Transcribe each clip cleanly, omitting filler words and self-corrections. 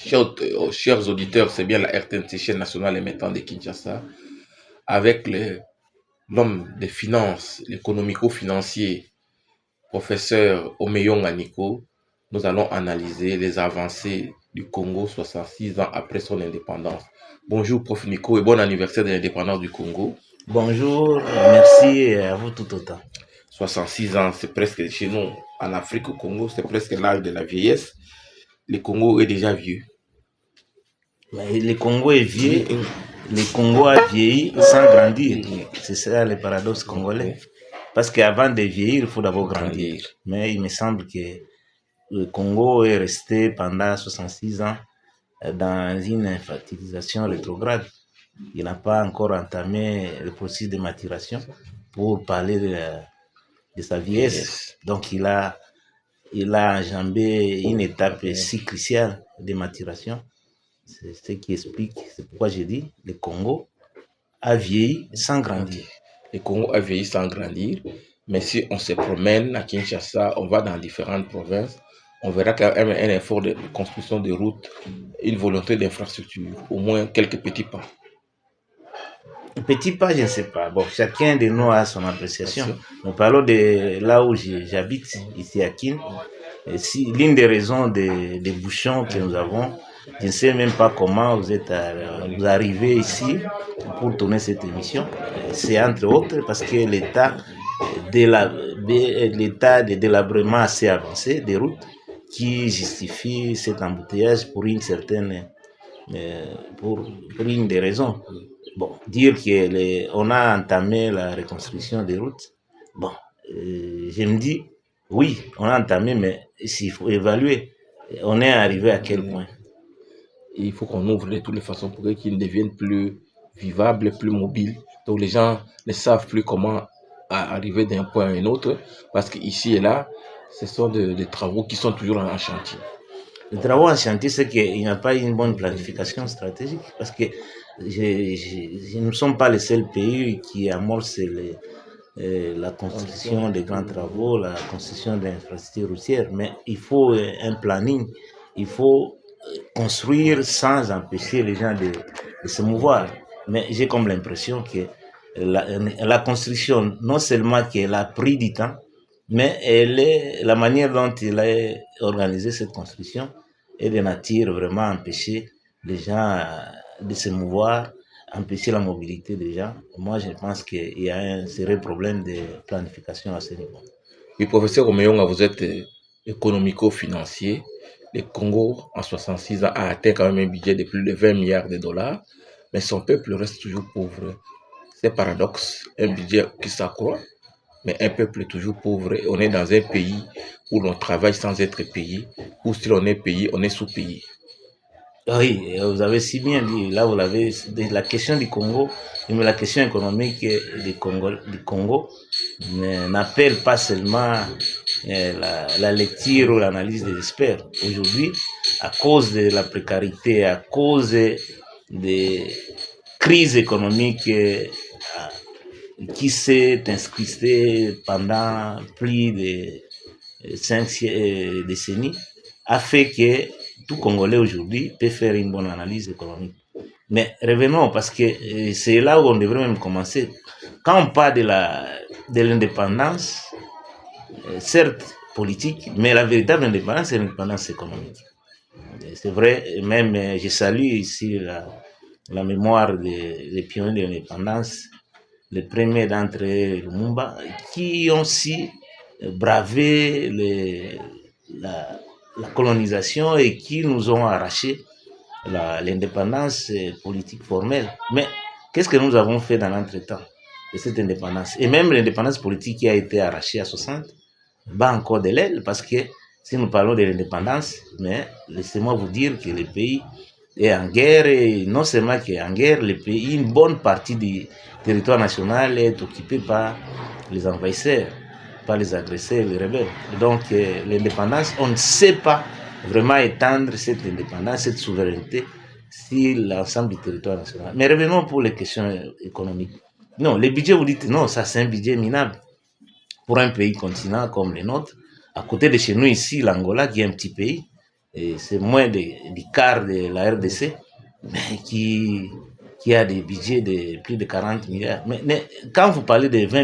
Chers auditeurs, c'est bien la RTNC, chaîne nationale émettant de Kinshasa, avec l'homme des finances, l'économico-financier, professeur Omeyong Aniko. Nous allons analyser les avancées du Congo 66 ans après son indépendance. Bonjour, prof Nico, et bon anniversaire de l'indépendance du Congo. Bonjour, merci et à vous tout autant. 66 ans, c'est presque chez nous, en Afrique, au Congo, c'est presque l'âge de la vieillesse. Le Congo est déjà vieux. Mais le Congo est vieux, le Congo a vieilli sans grandir. C'est ça le paradoxe congolais. Parce qu'avant de vieillir, il faut d'abord grandir. Mais il me semble que le Congo est resté pendant 66 ans dans une infantilisation rétrograde. Il n'a pas encore entamé le processus de maturation pour parler de sa vieillesse. Donc il a enjambé une étape si cruciale de maturation. C'est ce qui explique, c'est pourquoi j'ai dit, le Congo a vieilli sans grandir. Le Congo a vieilli sans grandir, mais si on se promène à Kinshasa, on va dans différentes provinces, on verra qu'il y a un effort de construction de routes, une volonté d'infrastructure, au moins quelques petits pas. Petit pas, je ne sais pas. Bon, chacun de nous a son appréciation. Nous parlons de là où j'habite, ici à Kin. Si, l'une des raisons des bouchons que nous avons, je ne sais même pas comment vous arrivez ici pour tourner cette émission. C'est entre autres parce que l'état de délabrement assez avancé des routes qui justifie cet embouteillage pour une certaine, pour une des raisons. Bon, dire qu'on a entamé la reconstruction des routes, bon, je me dis, oui, on a entamé, mais s'il faut évaluer, on est arrivé à quel point? Il faut qu'on ouvre de toutes les façons pour qu'ils deviennent plus vivables, plus mobiles. Donc les gens ne savent plus comment arriver d'un point à un autre, parce qu'ici et là, ce sont des travaux qui sont toujours en chantier. Les travaux en chantier, c'est qu'il n'y a pas une bonne planification stratégique, parce que nous ne sommes pas les seuls pays qui amorcent la construction des grands travaux, la construction d'infrastructures routières, mais il faut un planning, il faut construire sans empêcher les gens de se mouvoir. Mais j'ai comme l'impression que la construction, non seulement qu'elle a pris du temps, mais la manière dont elle a organisé cette construction est de nature vraiment à empêcher les gens de se mouvoir, empêcher la mobilité des gens. Moi, je pense qu'il y a un sérieux problème de planification à ce niveau. Oui, professeur Omeyonga, vous êtes économico-financier. Le Congo, en 66 ans, a atteint quand même un budget de plus de 20 milliards de dollars, mais son peuple reste toujours pauvre. C'est paradoxe, un budget qui s'accroît, mais un peuple toujours pauvre. On est dans un pays où l'on travaille sans être payé, ou si l'on est payé, on est sous-payé. Oui, vous avez si bien dit, là vous l'avez, la question du Congo, mais la question économique du Congo n'appelle pas seulement la lecture ou l'analyse des experts. Aujourd'hui, à cause de la précarité, à cause des crises économiques qui s'est inscrite pendant plus de 5 décennies, a fait que tout Congolais aujourd'hui peut faire une bonne analyse économique. Mais revenons, parce que c'est là où on devrait même commencer. Quand on parle de l'indépendance, certes politique, mais la véritable indépendance, c'est l'indépendance économique. C'est vrai, même je salue ici la mémoire des pionniers de l'indépendance, les premiers d'entre eux, Lumumba, qui ont aussi bravé la colonisation et qui nous ont arraché l'indépendance politique formelle. Mais qu'est-ce que nous avons fait dans l'entretemps de cette indépendance? Et même l'indépendance politique qui a été arrachée à 60 bat encore de l'aile, parce que si nous parlons de l'indépendance, mais laissez-moi vous dire que le pays est en guerre, et non seulement qu'il est en guerre, le pays, une bonne partie du territoire national est occupée par les envahisseurs, par les agresseurs, les rebelles. Donc l'indépendance, on ne sait pas vraiment étendre cette indépendance, cette souveraineté sur l'ensemble du territoire national. Mais revenons pour les questions économiques. Non, le budget, vous dites, non, ça c'est un budget minable pour un pays continent comme le nôtre. À côté de chez nous ici, l'Angola, qui est un petit pays, et c'est moins du quart de la RDC, mais qui a des budgets de plus de 40 milliards. Mais quand vous parlez de 20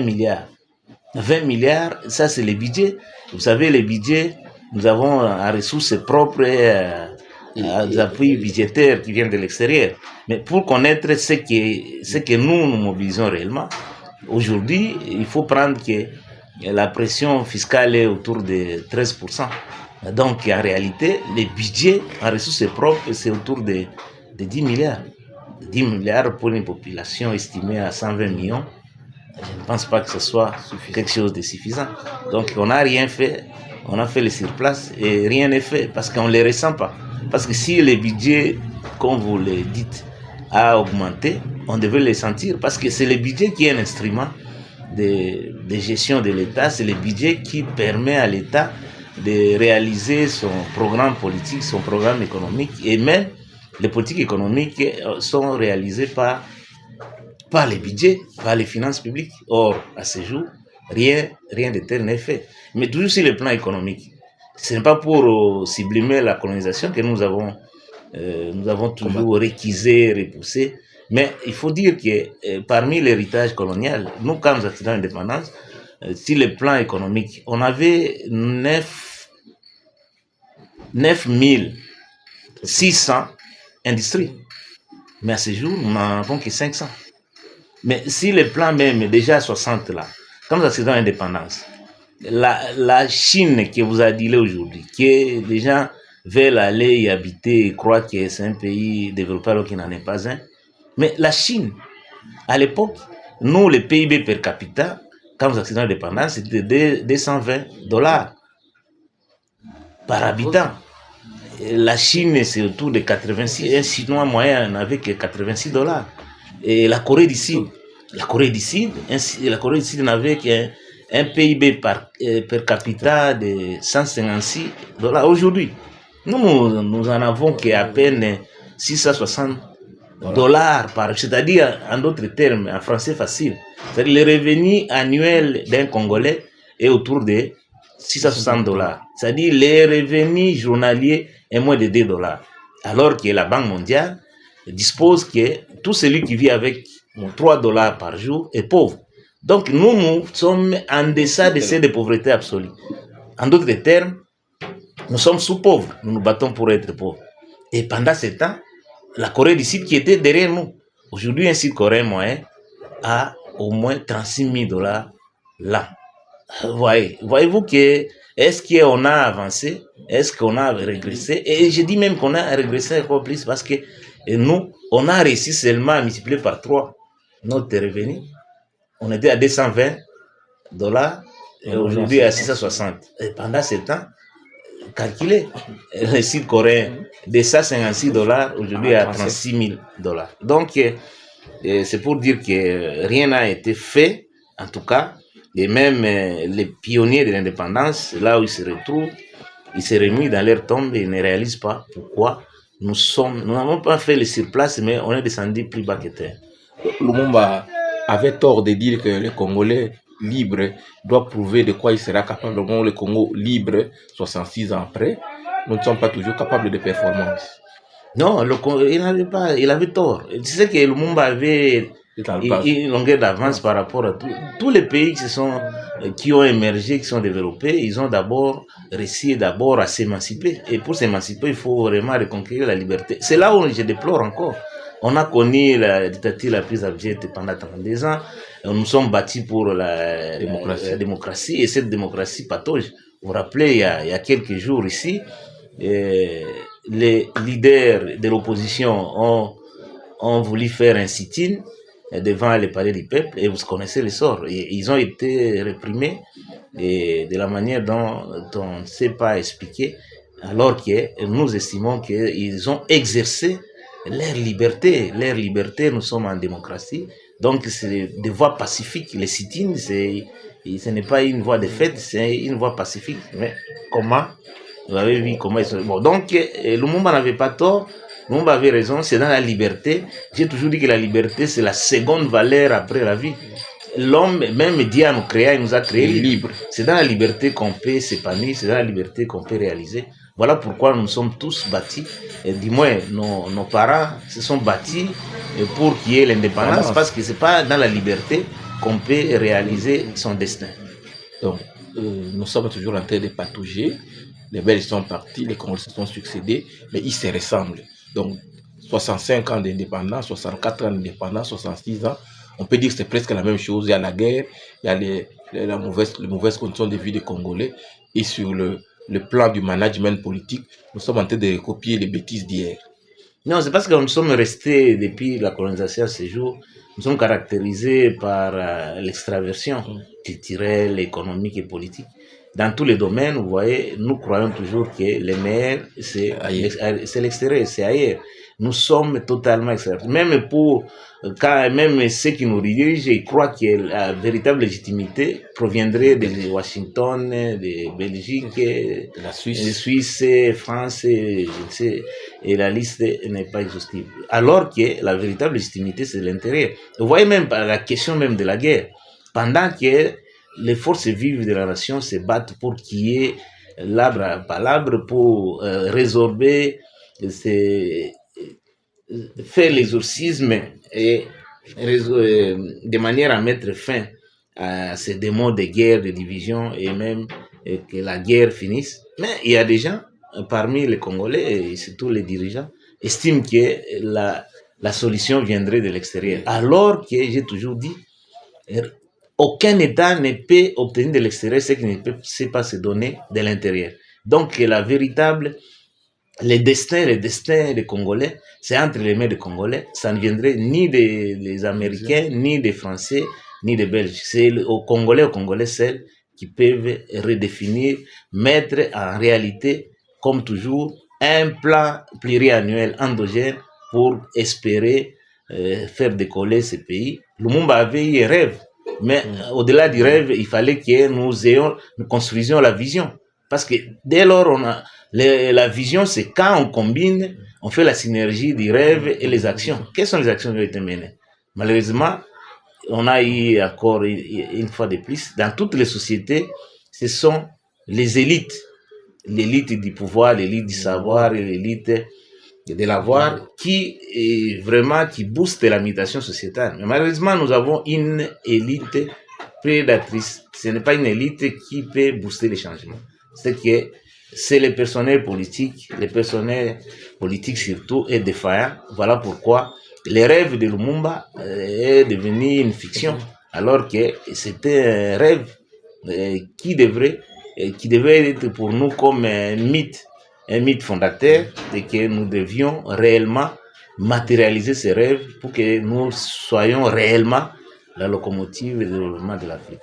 milliards, ça c'est les budgets. Vous savez, les budgets, nous avons en ressources propres des appuis budgétaires qui viennent de l'extérieur. Mais pour connaître ce que nous mobilisons réellement, aujourd'hui, il faut prendre que la pression fiscale est autour de 13%. Donc, en réalité, les budgets en ressources propres, c'est autour de 10 milliards. 10 milliards pour une population estimée à 120 millions. Je ne pense pas que ce soit quelque chose de suffisant. Donc, on n'a rien fait. On a fait les surplaces et rien n'est fait parce qu'on ne les ressent pas. Parce que si le budget, comme vous le dites, a augmenté, on devait les sentir parce que c'est le budget qui est un instrument de gestion de l'État. C'est le budget qui permet à l'État de réaliser son programme politique, son programme économique, et même les politiques économiques sont réalisées par les budgets, par les finances publiques. Or, à ce jour, rien de tel n'est fait. Mais toujours sur le plan économique. Ce n'est pas pour sublimer la colonisation que nous avons toujours réquisé, repoussé. Mais il faut dire que parmi l'héritage colonial, nous, quand nous accédons à l'indépendance, sur le plan économique, on avait 9 600 industries. Mais à ce jour, nous n'en avons que 500. Mais si le plan même est déjà à 60 là, quand nous accédons à l'indépendance, la Chine que vous avez dit là aujourd'hui, que les gens veulent aller y habiter et croient que c'est un pays développé alors qu'il n'en est pas un. Mais la Chine, à l'époque, nous, le PIB per capita, quand nous accédons à l'indépendance, c'était $220 par habitant. La Chine, c'est autour de 86. Un Chinois moyen n'avait que $86. Et la Corée du Sud n'avait qu'un PIB per capita de $156. Aujourd'hui, nous en avons qu'à peine $660 par, c'est-à-dire, en d'autres termes, en français facile, c'est-à-dire le revenu annuel d'un Congolais est autour de $660. C'est-à-dire les revenus journaliers est moins de $2. Alors que la Banque mondiale dispose que tout celui qui vit avec $3 par jour est pauvre. Donc nous sommes en deçà de ces de pauvreté absolue. En d'autres termes, nous sommes sous-pauvres. Nous nous battons pour être pauvres. Et pendant ce temps, la Corée du Sud qui était derrière nous. Aujourd'hui, un site coréen moyen a au moins $36,000 là. Voyez-vous que est-ce qu'on a avancé? Est-ce qu'on a régressé? Et je dis même qu'on a régressé encore plus parce que nous, on a réussi seulement à multiplier par 3 notre revenu. On était à $220 et aujourd'hui à 660. Et pendant ce temps, calculez, le site coréen de $156 aujourd'hui à $36,000. Donc, c'est pour dire que rien n'a été fait, en tout cas. Et même les pionniers de l'indépendance, là où ils se retrouvent, ils se remuent dans leur tombe et ne réalisent pas pourquoi nous n'avons pas fait le surplace, mais on est descendu plus bas que terre. Lumumba avait tort de dire que le Congolais libre doit prouver de quoi il sera capable. Donc, le Congo libre, 66 ans après, nous ne sommes pas toujours capables de performance. Non, il avait tort. Tu sais que Lumumba avait une longueur d'avance par rapport à tous les pays qui ont émergé, qui sont développés. Ils ont d'abord réussi à s'émanciper. Et pour s'émanciper, il faut vraiment reconquérir la liberté. C'est là où je déplore encore. On a connu la dictature la plus abjecte pendant 32 ans. Nous sommes battus pour la démocratie. Et cette démocratie patauge. Vous vous rappelez, il y a quelques jours ici, les leaders de l'opposition ont voulu faire un sit-in devant le palais du peuple et vous connaissez le sort. Et ils ont été réprimés et de la manière dont on ne sait pas expliquer, alors que nous estimons qu'ils ont exercé leur liberté. Leur liberté, nous sommes en démocratie. Donc c'est des voies pacifiques. Les sit-in, ce n'est pas une voie de fête, c'est une voie pacifique. Mais comment? Vous avez vu comment ils sont. Bon, donc, Lumumba n'avait pas tort. Lumumba avait raison, c'est dans la liberté. J'ai toujours dit que la liberté, c'est la seconde valeur après la vie. L'homme, même Dieu nous a créé libre. C'est dans la liberté qu'on peut s'épanouir, c'est dans la liberté qu'on peut réaliser. Voilà pourquoi nous sommes tous bâtis, et du moins nos parents se sont bâtis pour qu'il y ait l'indépendance, parce que c'est pas dans la liberté qu'on peut réaliser son destin. Donc, nous sommes toujours en train de patauger. Les Belges sont partis, les Congolais se sont succédés, mais ils se ressemblent. Donc, 65 ans d'indépendance, 64 ans d'indépendance, 66 ans, on peut dire que c'est presque la même chose. Il y a la guerre, il y a les mauvaises conditions de vie des Congolais. Et sur le plan du management politique, nous sommes en train de recopier les bêtises d'hier. Non, c'est parce que nous sommes restés depuis la colonisation à ce jour, nous sommes caractérisés par l'extraversion culturelle, économique et politique. Dans tous les domaines, vous voyez, nous croyons toujours que le meilleur, c'est l'extérieur, c'est ailleurs. Nous sommes totalement extérieurs. Même pour, même ceux qui nous dirigent, ils croient que la véritable légitimité proviendrait de Washington, de Belgique, de la Suisse, France, je sais, et la liste n'est pas exhaustive. Alors que la véritable légitimité, c'est l'intérieur. Vous voyez même par la question même de la guerre. Pendant que les forces vives de la nation se battent pour qu'il y ait l'arbre à palabre, pour résorber, faire l'exorcisme et de manière à mettre fin à ces démons de guerre, de division et même que la guerre finisse. Mais il y a des gens parmi les Congolais et surtout les dirigeants estiment que la solution viendrait de l'extérieur. Alors que j'ai toujours dit, aucun État ne peut obtenir de l'extérieur ce qui ne peut pas se donner de l'intérieur. Donc les destins des Congolais, c'est entre les mains des Congolais. Ça ne viendrait ni des Américains, ni des Français, ni des Belges. C'est aux Congolais seuls qui peuvent redéfinir, mettre en réalité, comme toujours, un plan pluriannuel endogène pour espérer faire décoller ce pays. Lumumba avait eu un rêve, mais au-delà du rêve, il fallait que nous construisions la vision. Parce que dès lors, la vision, c'est quand on combine, on fait la synergie du rêve et les actions. Quelles sont les actions qui ont été menées? Malheureusement, on a eu encore une fois de plus, dans toutes les sociétés, ce sont les élites, l'élite du pouvoir, l'élite du savoir et l'élite de l'avoir qui boostent la mutation sociétale. Mais malheureusement, nous avons une élite prédatrice. Ce n'est pas une élite qui peut booster les changements. C'est les personnels politiques surtout, est défaillant. Voilà pourquoi le rêve de Lumumba est devenu une fiction, alors que c'était un rêve qui devait être pour nous comme un mythe fondateur, et que nous devions réellement matérialiser ces rêves pour que nous soyons réellement la locomotive de développement de l'Afrique.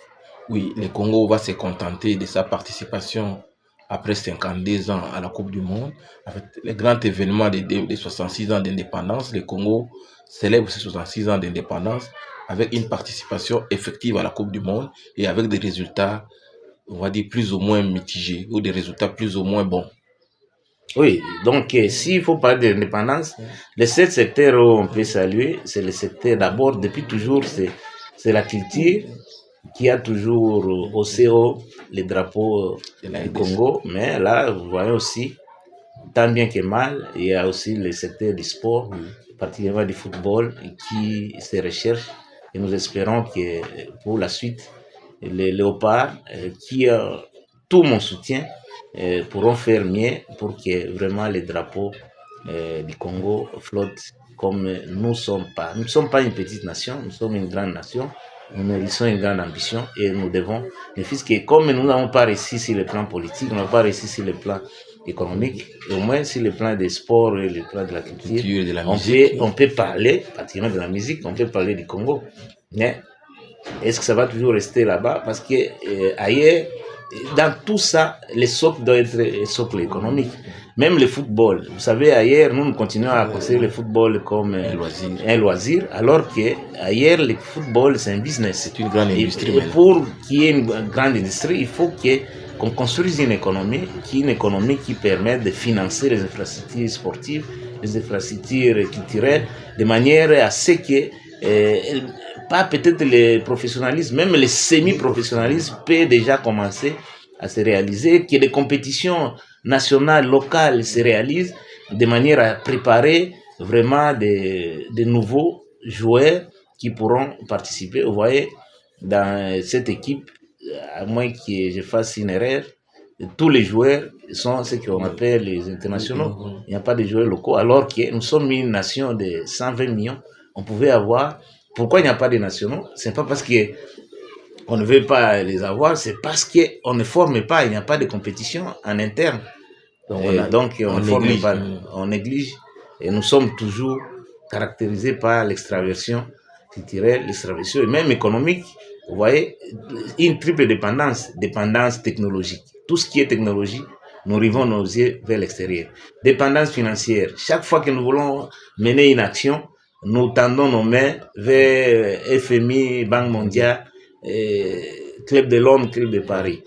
Oui, le Congo va se contenter de sa participation après 52 ans à la Coupe du Monde. Avec les grands événements des 66 ans d'indépendance, le Congo célèbre ses 66 ans d'indépendance avec une participation effective à la Coupe du Monde et avec des résultats, on va dire, plus ou moins mitigés ou des résultats plus ou moins bons. Oui, donc s'il faut parler d'indépendance, les 7 secteurs où on peut saluer, c'est le secteur d'abord, depuis toujours, c'est la culture qui a toujours haussé haut les drapeaux du Congo, mais là, vous voyez aussi, tant bien que mal, il y a aussi le secteur du sport, particulièrement du football, qui se recherche, et nous espérons que pour la suite, les léopards, qui ont tout mon soutien, pourront faire mieux pour que vraiment les drapeaux du Congo flottent comme nous ne sommes pas. Nous ne sommes pas une petite nation, nous sommes une grande nation. Nous méritons une grande ambition et nous devons, puisque comme nous n'avons pas réussi sur le plan politique, nous n'avons pas réussi sur le plan économique, au moins sur le plan des sports et le plan de la culture, de la musique, on peut parler, pratiquement de la musique, on peut parler du Congo. Mais est-ce que ça va toujours rester là-bas? Parce que ailleurs, dans tout ça, les socles doivent être les socles économiques. Même le football. Vous savez, ailleurs, nous continuons à considérer le football comme un loisir, alors qu'ailleurs, le football, c'est un business. C'est une grande industrie. Et pour qu'il y ait une grande industrie, il faut qu'on construise une économie qui permette de financer les infrastructures sportives, les infrastructures culturelles, de manière à ce que pas peut-être le professionnalisme, même le semi-professionnalisme peut déjà commencer à se réaliser, que des compétitions nationales, locales se réalisent de manière à préparer vraiment des nouveaux joueurs qui pourront participer. Vous voyez, dans cette équipe, à moins que je fasse une erreur, tous les joueurs sont ce qu'on appelle les internationaux. Il n'y a pas de joueurs locaux, alors que nous sommes une nation de 120 millions. On pouvait avoir... Pourquoi il n'y a pas de nationaux? C'est pas parce que on ne veut pas les avoir, c'est parce qu'on ne forme pas, il n'y a pas de compétition en interne. Donc on ne forme pas, on néglige. Et nous sommes toujours caractérisés par l'extraversion culturelle, l'extraversion et même économique. Vous voyez, une triple dépendance, dépendance technologique. Tout ce qui est technologie, nous rivons nos yeux vers l'extérieur. Dépendance financière. Chaque fois que nous voulons mener une action, nous tendons nos mains vers FMI, Banque mondiale, Club de Londres, Club de Paris.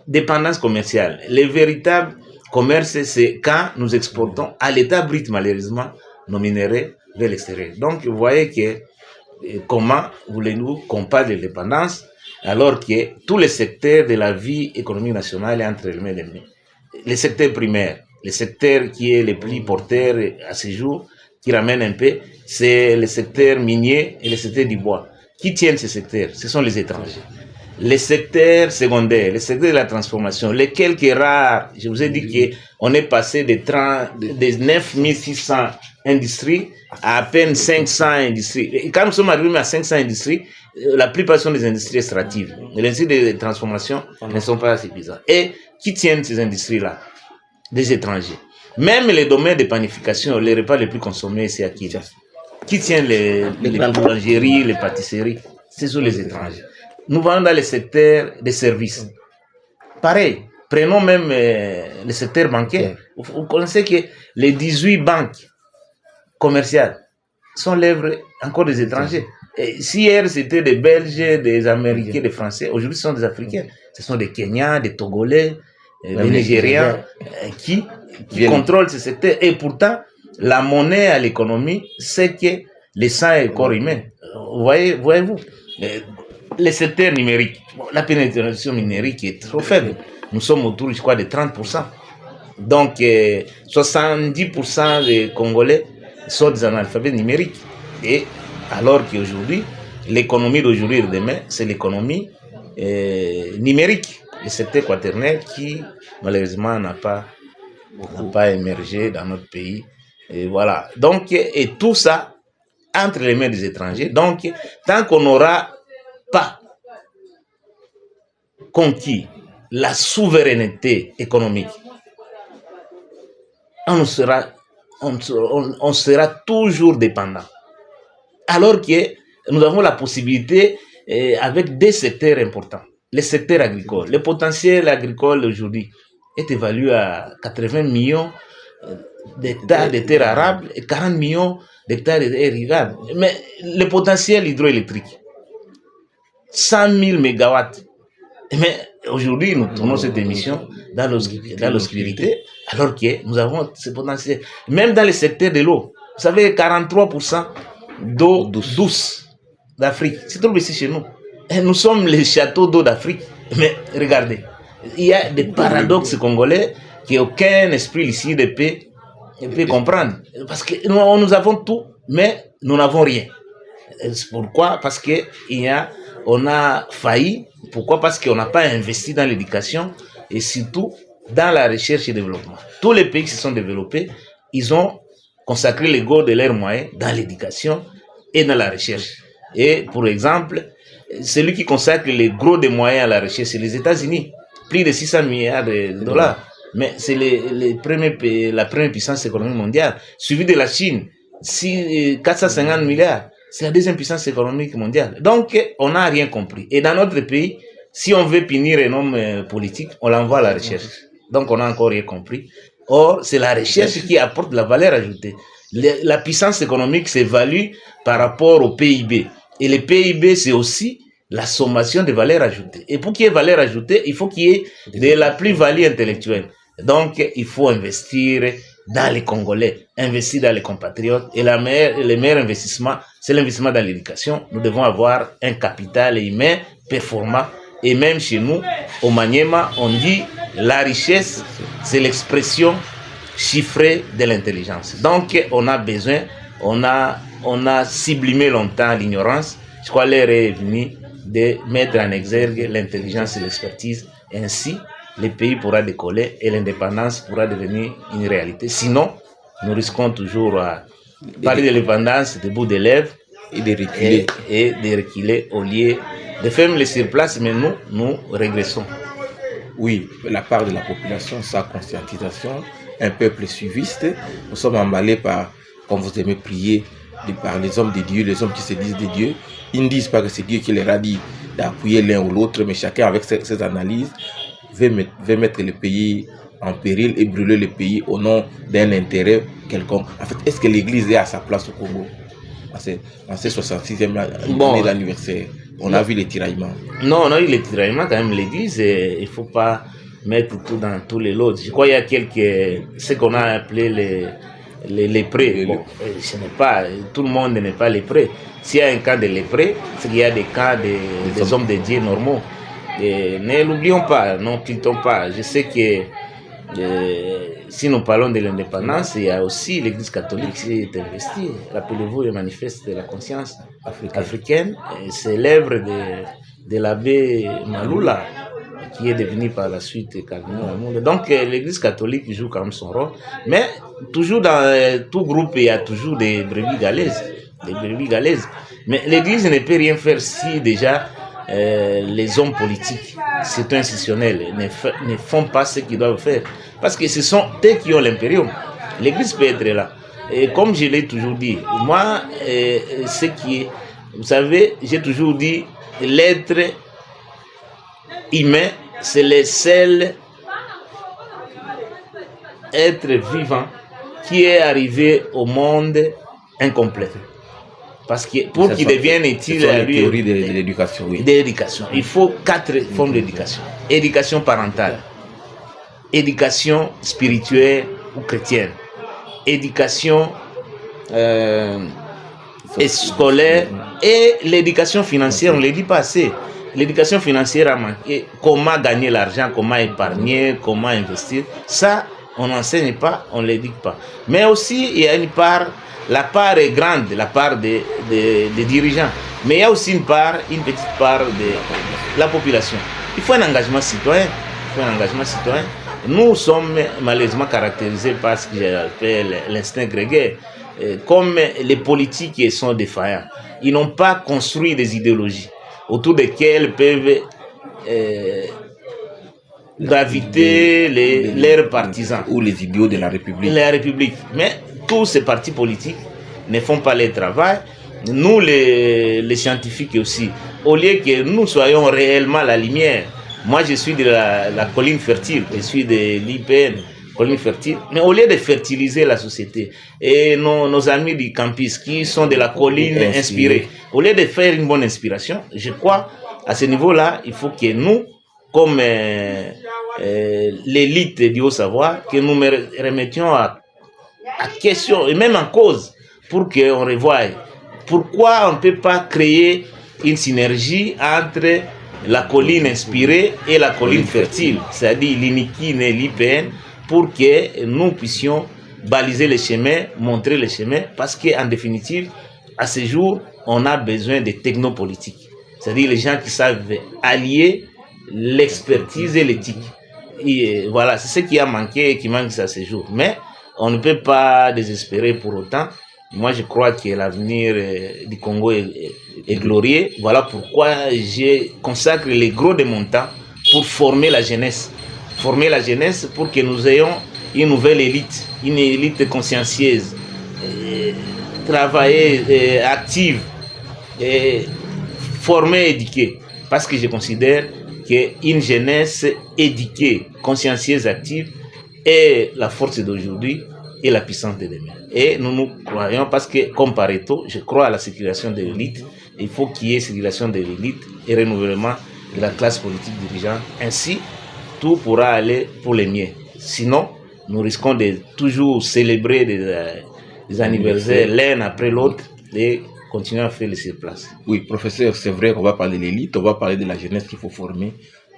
Dépendance commerciale. Le véritable commerce, c'est quand nous exportons à l'état brut, malheureusement, nos minerais vers l'extérieur. Donc, vous voyez que comment voulez-nous qu'on parle de dépendance alors que tous les secteurs de la vie économique nationale est entre les mains des mains. Le secteur primaire, le secteur qui est le plus porteur à ce jour, qui ramène un peu, c'est le secteur minier et le secteur du bois. Qui tiennent ces secteurs? Ce sont les étrangers. Les secteurs secondaires, les secteurs de la transformation, les quelques rares, je vous ai dit qu'on est passé de 9600 industries à peine 500 industries. Et quand nous sommes arrivés à 500 industries, la plupart sont des industries extractives. Les industries de transformation ne sont pas suffisantes. Et qui tiennent ces industries-là? Des étrangers. Même les domaines de panification, les repas les plus consommés, c'est à qui? Qui tient les boulangeries, les pâtisseries? Ce sont les étrangers. Nous vendons dans le secteur des services. Pareil, prenons même le secteur bancaire. Vous connaissez que les 18 banques commerciales sont l'œuvre encore des étrangers. Et si hier c'était des Belges, des Américains, des Français, aujourd'hui ce sont des Africains. Ce sont des Kenyans, des Togolais, des Nigériens qui contrôlent ce secteur. Et pourtant, la monnaie à l'économie, c'est que le sang est corps humain. Voyez-vous, le secteur numérique, la pénétration numérique est trop faible. Nous sommes autour, je crois, de 30%. Donc, 70% des Congolais sont des analphabètes numériques. Et alors qu'aujourd'hui, l'économie d'aujourd'hui et de demain, c'est l'économie numérique. Le secteur quaternaire qui, malheureusement, n'a pas émergé dans notre pays. Et voilà. Donc, et tout ça entre les mains des étrangers. Donc, tant qu'on n'aura pas conquis la souveraineté économique, on sera toujours dépendant. Alors que nous avons la possibilité avec des secteurs importants. Le secteur agricole, le potentiel agricole aujourd'hui est évalué à 80 millions d'hectares de terres arables et 40 millions d'hectares de terres irrigables. Mais le potentiel hydroélectrique, 100 000 mégawatts. Mais aujourd'hui, nous tournons cette émission dans l'obscurité, alors que nous avons ce potentiel. Même dans le secteur de l'eau, vous savez, 43% d'eau douce d'Afrique, c'est trop ici chez nous. Et nous sommes les châteaux d'eau d'Afrique. Mais regardez, il y a des paradoxes congolais qu'aucun esprit ici ne peut comprendre. Parce que nous avons tout, mais nous n'avons rien. Pourquoi? Parce qu'on a failli. Pourquoi? Parce qu'on n'a pas investi dans l'éducation et surtout dans la recherche et développement. Tous les pays qui se sont développés, ils ont consacré les gros de leurs moyens dans l'éducation et dans la recherche. Et pour exemple, celui qui consacre les gros des moyens à la recherche, c'est les États-Unis. Plus de 600 milliards de dollars. Mais c'est la première puissance économique mondiale, suivie de la Chine, 450 milliards. C'est la deuxième puissance économique mondiale. Donc, on n'a rien compris. Et dans notre pays, si on veut punir un homme politique, on l'envoie à la recherche. Donc, on n'a encore rien compris. Or, c'est la recherche qui apporte la valeur ajoutée. La puissance économique s'évalue par rapport au PIB. Et le PIB, c'est aussi la sommation de valeur ajoutée. Et pour qu'il y ait valeur ajoutée, il faut qu'il y ait de la plus-value intellectuelle. Donc, il faut investir dans les Congolais, investir dans les compatriotes. Et le meilleur investissement, c'est l'investissement dans l'éducation. Nous devons avoir un capital humain performant Et même chez nous, au Maniema, on dit la richesse, c'est l'expression chiffrée de l'intelligence. Donc, on a besoin, on a sublimé longtemps l'ignorance. Je crois l'heure est venue de mettre en exergue l'intelligence et l'expertise. Ainsi, le pays pourra décoller et l'indépendance pourra devenir une réalité. Sinon, nous risquons toujours à parler de l'indépendance de bout des lèvres et de reculer. Et de reculer au lieu de faire les sur place, mais nous régressons. Oui, la part de la population, sa conscientisation, un peuple suiviste, nous sommes emballés par, comme vous aimez prier, par les hommes de Dieu, les hommes qui se disent des dieux. Ils ne disent pas que c'est Dieu qui leur a dit d'appuyer l'un ou l'autre, mais chacun avec ses analyses veut mettre le pays en péril et brûler le pays au nom d'un intérêt quelconque. En fait, est-ce que l'Église est à sa place au Congo en ces 66e année d'anniversaire? On a vu les tiraillements. Non, on a eu les tiraillements quand même. L'Église, il ne faut pas mettre tout dans tous les lots. Je crois qu'il y a ce qu'on a appelé les lépreux. Bon, ce n'est pas, tout le monde n'est pas lépreux. S'il y a un cas de lépreux, c'est qu'il y a des cas des hommes de Dieu normaux. Et ne l'oublions pas, n'occultons pas. Je sais que si nous parlons de l'indépendance, il y a aussi l'Église catholique qui est investie. Rappelez-vous le manifeste de la conscience africaine. C'est l'œuvre de l'abbé Malula, qui est devenu par la suite cardinal. Donc l'Église catholique joue quand même son rôle. Mais toujours dans tout groupe, il y a toujours des brebis galaises. Mais l'Église ne peut rien faire si déjà les hommes politiques, c'est institutionnels, ne font pas ce qu'ils doivent faire. Parce que ce sont eux qui ont l'impérium. L'Église peut être là. Et comme je l'ai toujours dit, moi, ce qui est, vous savez, j'ai toujours dit, l'être humain, c'est le seul être vivant qui est arrivé au monde incomplet. Parce que pour qu'il devienne utile à lui, théorie de l'éducation, oui. D'éducation. Il faut 4 formes d'éducation. Éducation parentale, éducation spirituelle ou chrétienne, éducation scolaire et l'éducation financière. On ne le dit pas assez. L'éducation financière a manqué. Comment gagner l'argent, comment épargner, comment investir. Ça, on n'enseigne pas, on ne l'éduque pas. Mais aussi, il y a une part. La part est grande, la part des dirigeants. Mais il y a aussi une petite part de la population. Il faut un engagement citoyen. Nous sommes malheureusement caractérisés par ce que j'appelle l'instinct grégaire. Comme les politiques sont défaillants, ils n'ont pas construit des idéologies autour desquelles peuvent graviter leurs partisans. Ou les idiots de la République. La République. Mais tous ces partis politiques ne font pas leur travail. Nous, les scientifiques aussi, au lieu que nous soyons réellement la lumière. Moi, je suis de la colline fertile, je suis de l'IPN, colline fertile. Mais au lieu de fertiliser la société, et nos amis du campus qui sont de la colline inspirée, au lieu de faire une bonne inspiration, je crois, à ce niveau-là, il faut que nous, comme l'élite du haut savoir, que nous remettions à question et même en cause pour qu'on revoie pourquoi on ne peut pas créer une synergie entre la colline inspirée et la colline fertile, c'est-à-dire l'INIKIN et l'IPN, pour que nous puissions baliser les chemins, montrer les chemins, parce qu'en définitive, à ce jour, on a besoin de technopolitiques, c'est-à-dire les gens qui savent allier l'expertise et l'éthique. Et voilà, c'est ce qui a manqué et qui manque à ce jour. Mais on ne peut pas désespérer pour autant. Moi, je crois que l'avenir du Congo est glorieux. Voilà pourquoi je consacre les gros de mon temps pour former la jeunesse. Former la jeunesse pour que nous ayons une nouvelle élite, une élite consciencieuse, travailler, active, formée, éduquée. Parce que je considère qu'une jeunesse éduquée, consciencieuse, active, est la force d'aujourd'hui et la puissance de demain. Et nous croyons, parce que comme Pareto, je crois à la circulation de l'élite. Il faut qu'il y ait circulation de l'élite et renouvellement de la classe politique dirigeante. Ainsi, tout pourra aller pour les mieux. Sinon, nous risquons de toujours célébrer des anniversaires l'un après l'autre et continuer à faire les surplaces. Oui, professeur, c'est vrai qu'on va parler de l'élite, on va parler de la jeunesse qu'il faut former.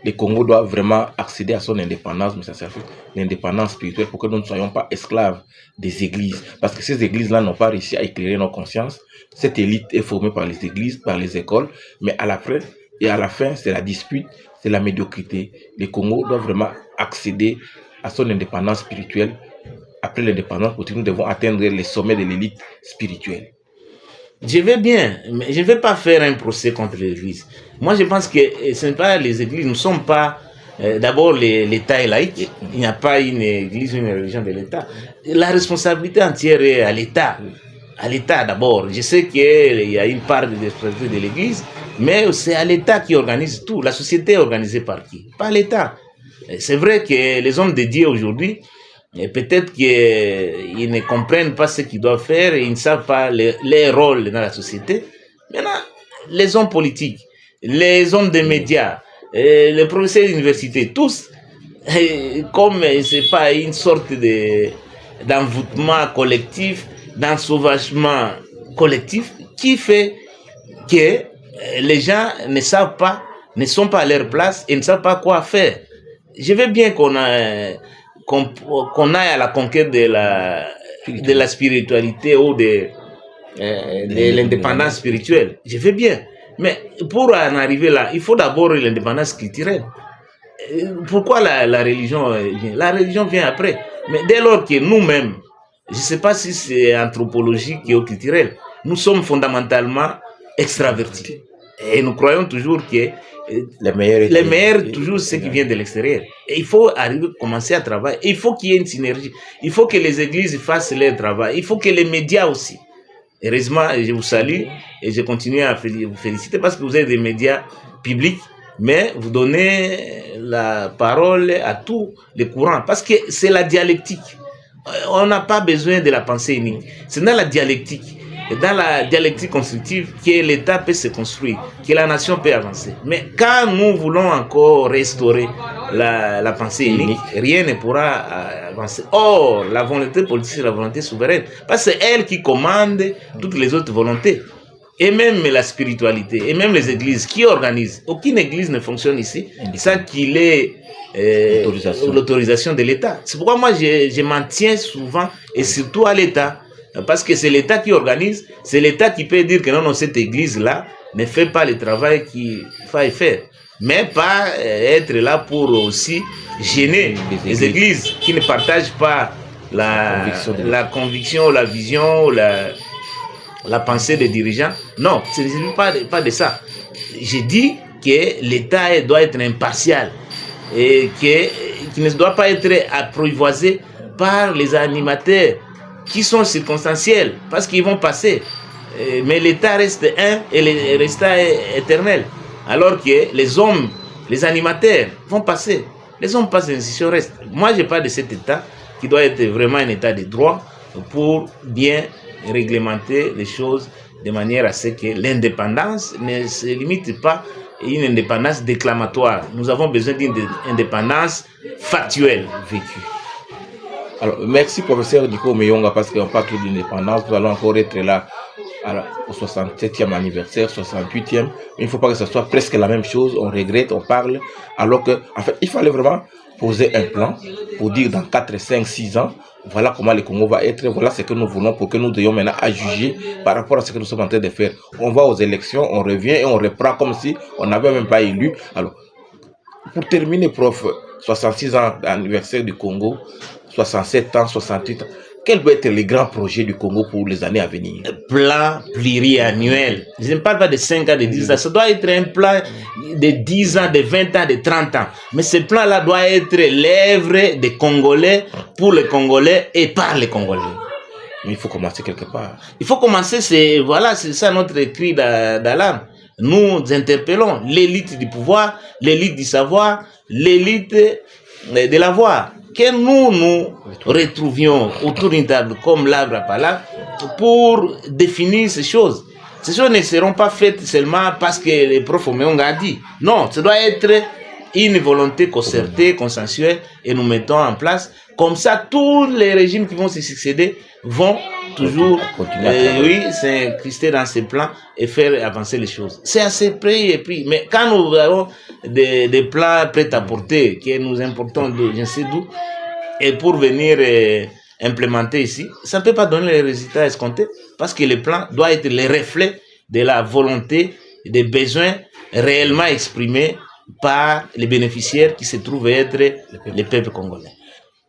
Le Congo doit vraiment accéder à son indépendance, mais ça sert l'indépendance spirituelle pour que nous ne soyons pas esclaves des églises. Parce que ces églises-là n'ont pas réussi à éclairer nos consciences. Cette élite est formée par les églises, par les écoles, mais à la fin, c'est la dispute, c'est la médiocrité. Le Congo doit vraiment accéder à son indépendance spirituelle. Après l'indépendance, nous devons atteindre les sommets de l'élite spirituelle. Je vais bien, mais je ne vais pas faire un procès contre l'Église. Moi, je pense que ce n'est pas les églises, nous ne sommes pas... D'abord, l'État est laïque. Il n'y a pas une église ou une religion de l'État. La responsabilité entière est à l'État. À l'État d'abord. Je sais qu'il y a une part de responsabilité de l'Église, mais c'est à l'État qui organise tout. La société est organisée par qui? Pas l'État. C'est vrai que les hommes de Dieu aujourd'hui, et peut-être qu'ils ne comprennent pas ce qu'ils doivent faire et ils ne savent pas leur rôle dans la société. Maintenant, les hommes politiques, les hommes des médias, les professeurs d'université, tous, comme c'est pas une sorte d'envoûtement collectif, d'ensauvagement collectif, qui fait que les gens ne savent pas, ne sont pas à leur place et ne savent pas quoi faire. Je veux bien qu'on aille à la conquête de la spiritualité ou de l'indépendance spirituelle. Je veux bien. Mais pour en arriver là, il faut d'abord l'indépendance culturelle. Pourquoi la religion vient? La religion vient après. Mais dès lors que nous-mêmes, je ne sais pas si c'est anthropologique ou culturel, nous sommes fondamentalement extravertis. Et nous croyons toujours que les meilleurs toujours ce qui vient de l'extérieur. Et il faut commencer à travailler. Et il faut qu'il y ait une synergie. Il faut que les églises fassent leur travail. Il faut que les médias aussi. Heureusement, je vous salue et je continue à vous féliciter parce que vous êtes des médias publics, mais vous donnez la parole à tous les courants parce que c'est la dialectique. On n'a pas besoin de la pensée unique. C'est dans la dialectique. Et dans la dialectique constructive que l'État peut se construire, que la nation peut avancer. Mais quand nous voulons encore restaurer la pensée unique, rien ne pourra avancer. Or, la volonté politique, c'est la volonté souveraine. Parce que c'est elle qui commande toutes les autres volontés. Et même la spiritualité, et même les églises qui organisent. Aucune église ne fonctionne ici sans qu'il ait l'autorisation de l'État. C'est pourquoi moi, je m'en tiens souvent, et surtout à l'État. Parce que c'est l'État qui organise, c'est l'État qui peut dire que non, cette église-là ne fait pas le travail qu'il faut faire. Mais pas être là pour aussi gêner les églises qui ne partagent pas la conviction, la vision, la pensée des dirigeants. Non, ce n'est pas de ça. Je dis que l'État doit être impartial et qu'il ne doit pas être apprivoisé par les animateurs qui sont circonstanciels, parce qu'ils vont passer. Mais l'État reste un et le restant est éternel. Alors que les hommes, les animateurs vont passer. Les hommes passent, les institutions restent. Moi, je parle de cet État qui doit être vraiment un État de droit pour bien réglementer les choses de manière à ce que l'indépendance ne se limite pas à une indépendance déclamatoire. Nous avons besoin d'une indépendance factuelle, vécue. Alors, merci professeur Diko Meyonga parce qu'on parle de l'indépendance. Nous allons encore être là au 67e anniversaire, 68e. Il ne faut pas que ce soit presque la même chose. On regrette, on parle. Alors que, en fait, il fallait vraiment poser un plan pour dire dans 4, 5, 6 ans, voilà comment le Congo va être, voilà ce que nous voulons pour que nous ayons maintenant à juger par rapport à ce que nous sommes en train de faire. On va aux élections, on revient et on reprend comme si on n'avait même pas élu. Alors, pour terminer, prof, 66 ans d'anniversaire du Congo, 67 ans, 68 ans. Quel doit être les grands projets du Congo pour les années à venir? Plan pluriannuel. Je ne parle pas de 5 ans, de 10 ans. Ça doit être un plan de 10 ans, de 20 ans, de 30 ans. Mais ce plan-là doit être l'œuvre des Congolais, pour les Congolais et par les Congolais. Mais il faut commencer quelque part. Il faut commencer, c'est ça notre cri d'alarme. Nous interpellons l'élite du pouvoir, l'élite du savoir, l'élite de l'avoir. Que nous retrouvions autour d'une table comme l'arbre à palabre pour définir ces choses. Ces choses ne seront pas faites seulement parce que le prof Omeonga a dit. Non, ça doit être une volonté concertée, consensuelle, et nous mettons en place. Comme ça, tous les régimes qui vont se succéder vont toujours s'incruster dans ces plans et faire avancer les choses. C'est assez près et puis, mais quand nous avons des plans prêts à porter, que nous importons de je ne sais d'où, et pour venir implémenter ici, ça ne peut pas donner les résultats escomptés, parce que le plan doit être le reflet de la volonté, des besoins réellement exprimés par les bénéficiaires qui se trouvent être les peuples congolais.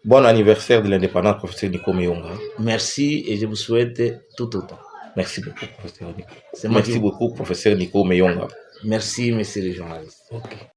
Bon anniversaire de l'indépendance, professeur Nico Meyonga. Merci et je vous souhaite tout autant. Merci beaucoup, professeur Nico. Merci beaucoup, professeur Nico Meyonga. Merci, messieurs les journalistes. Okay.